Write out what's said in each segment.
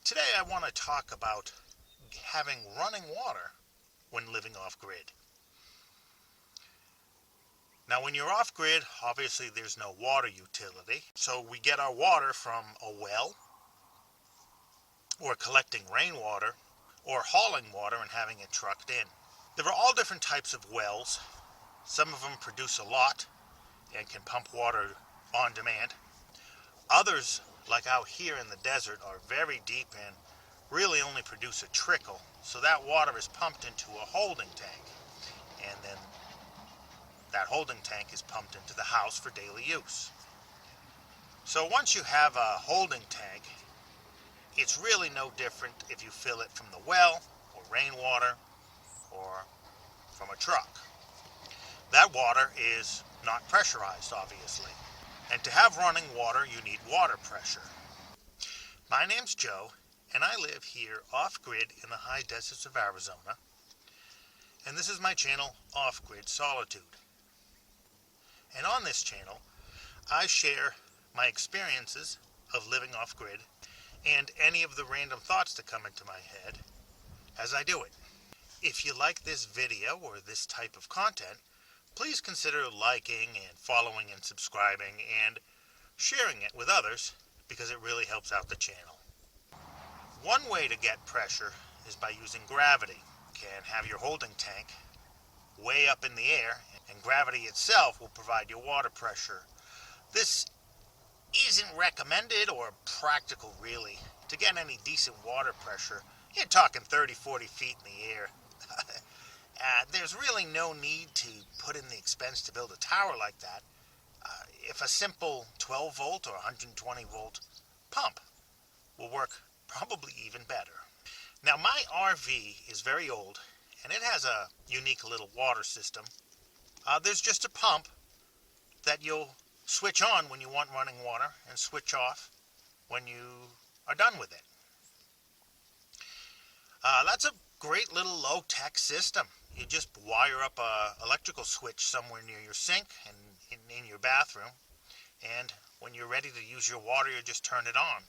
Today I want to talk about having running water when living off-grid. Now when you're off-grid, obviously there's no water utility, so we get our water from a well, or collecting rainwater, or hauling water and having it trucked in. There are all different types of wells. Some of them produce a lot and can pump water on demand. Others, like out here in the desert, are very deep and really only produce a trickle, so that water is pumped into a holding tank, and then that holding tank is pumped into the house for daily use. So once you have a holding tank, it's really no different if you fill it from the well, or rainwater, or from a truck. That water is not pressurized, obviously, and to have running water you need water pressure. My name's Joe, and I live here off-grid in the high deserts of Arizona, and this is my channel, Off-Grid Solitude. And on this channel, I share my experiences of living off-grid and any of the random thoughts that come into my head as I do it. If you like this video or this type of content, please consider liking and following and subscribing and sharing it with others because it really helps out the channel. One way to get pressure is by using gravity. You can have your holding tank way up in the air, and gravity itself will provide your water pressure. This isn't recommended or practical really. To get any decent water pressure, you're talking 30-40 feet in the air. There's really no need to put in the expense to build a tower like that. If a simple 12 volt or 120 volt pump will work probably even better. Now my RV is very old and it has a unique little water system. There's just a pump that you'll switch on when you want running water and switch off when you are done with it. That's a great little low-tech system. You just wire up an electrical switch somewhere near your sink and in your bathroom, and when you're ready to use your water, you just turn it on.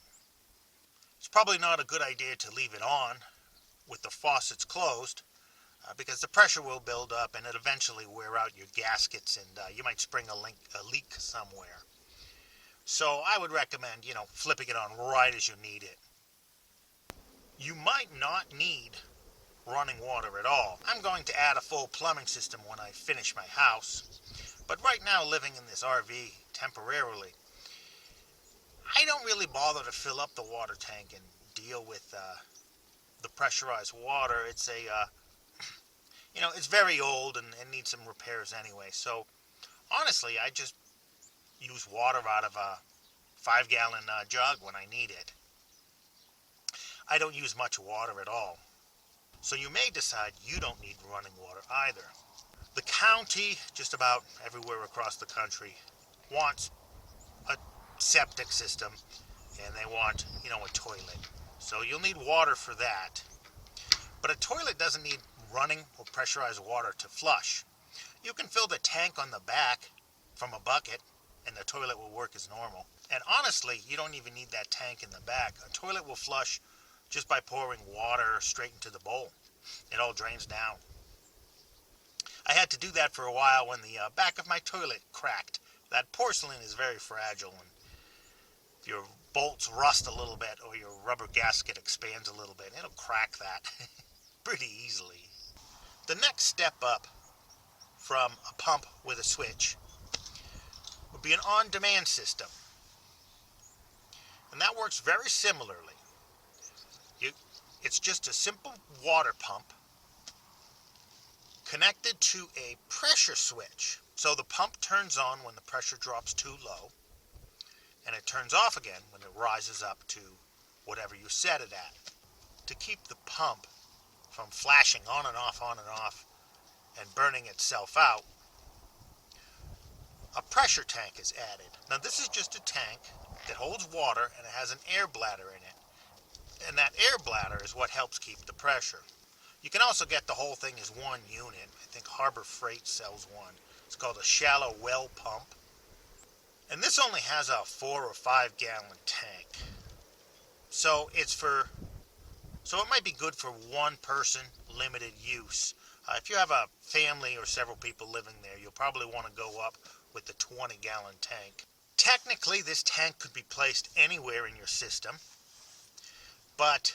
It's probably not a good idea to leave it on with the faucets closed because the pressure will build up and it eventually wear out your gaskets, and you might spring a leak somewhere. So I would recommend, flipping it on right as you need it. You might not need running water at all. I'm going to add a full plumbing system when I finish my house, but right now living in this RV temporarily, I don't really bother to fill up the water tank and deal with the pressurized water. It's it's very old and needs some repairs anyway. So honestly, I just use water out of a 5-gallon jug when I need it. I don't use much water at all. So you may decide you don't need running water either. The county, just about everywhere across the country, wants a septic system, and they want, a toilet. So you'll need water for that. But a toilet doesn't need running or pressurized water to flush. You can fill the tank on the back from a bucket, and the toilet will work as normal. And honestly, you don't even need that tank in the back. A toilet will flush just by pouring water straight into the bowl. It all drains down. I had to do that for a while when the back of my toilet cracked. That porcelain is very fragile, and if your bolts rust a little bit or your rubber gasket expands a little bit, it'll crack that pretty easily. The next step up from a pump with a switch would be an on-demand system. And that works very similarly. It's just a simple water pump connected to a pressure switch. So the pump turns on when the pressure drops too low, and it turns off again when it rises up to whatever you set it at. To keep the pump from flashing on and off, and burning itself out, a pressure tank is added. Now this is just a tank that holds water and it has an air bladder in it. And that air bladder is what helps keep the pressure. You can also get the whole thing as one unit. I think Harbor Freight sells one. It's called a shallow well pump. And this only has a 4 or 5 gallon tank. So it's for So it might be good for one person, limited use. If you have a family or several people living there, you'll probably want to go up with the 20-gallon tank. Technically, this tank could be placed anywhere in your system, but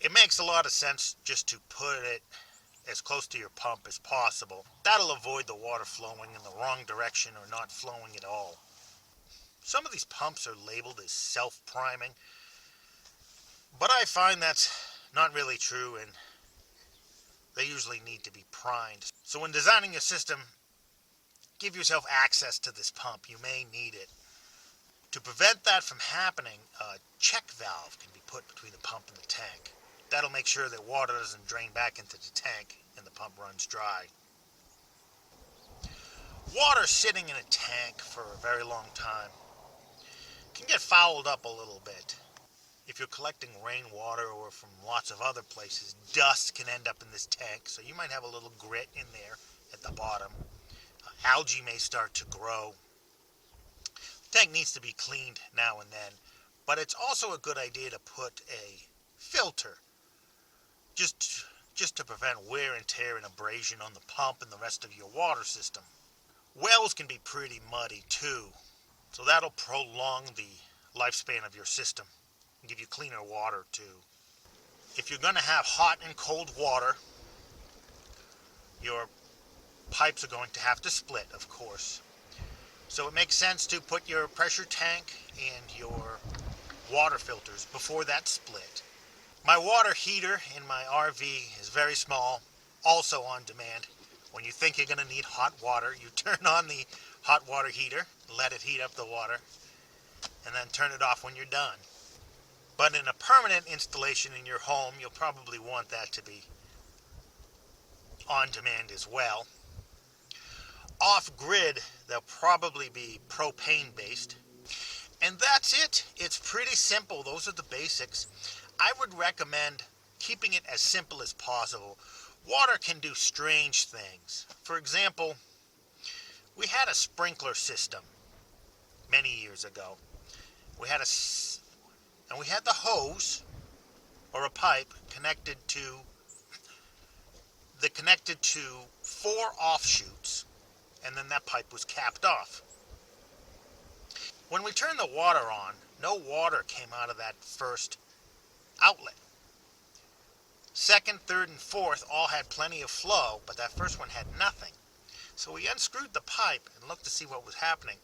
it makes a lot of sense just to put it as close to your pump as possible. That'll avoid the water flowing in the wrong direction or not flowing at all. Some of these pumps are labeled as self-priming, but I find that's not really true, and they usually need to be primed. So when designing your system, give yourself access to this pump. You may need it. To prevent that from happening, a check valve can be put between the pump and the tank. That'll make sure that water doesn't drain back into the tank and the pump runs dry. Water sitting in a tank for a very long time can get fouled up a little bit. If you're collecting rainwater or from lots of other places, dust can end up in this tank, so you might have a little grit in there at the bottom. Algae may start to grow. The tank needs to be cleaned now and then, but it's also a good idea to put a filter just to prevent wear and tear and abrasion on the pump and the rest of your water system. Wells can be pretty muddy too, so that'll prolong the lifespan of your system and give you cleaner water too. If you're going to have hot and cold water, your pipes are going to have to split, of course. So it makes sense to put your pressure tank and your water filters before that split. My water heater in my RV is very small, also on demand. When you think you're going to need hot water, you turn on the hot water heater, let it heat up the water, and then turn it off when you're done. But in a permanent installation in your home, you'll probably want that to be on demand as well. Off-grid, they'll probably be propane-based. And that's it. It's pretty simple. Those are the basics. I would recommend keeping it as simple as possible. Water can do strange things. For example, we had a sprinkler system many years ago. We had the hose or a pipe connected to 4 offshoots, and then that pipe was capped off. When we turned the water on, no water came out of that first outlet. Second, third, and fourth all had plenty of flow, but that first one had nothing. So we unscrewed the pipe and looked to see what was happening,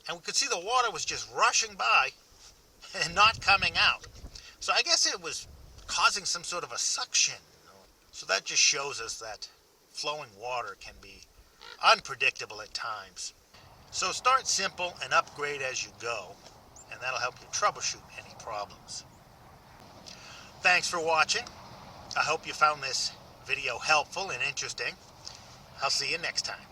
and we could see the water was just rushing by and not coming out. So I guess it was causing some sort of a suction. So that just shows us that flowing water can be unpredictable at times. So start simple and upgrade as you go, and that'll help you troubleshoot any problems. Thanks for watching. I hope you found this video helpful and interesting. I'll see you next time.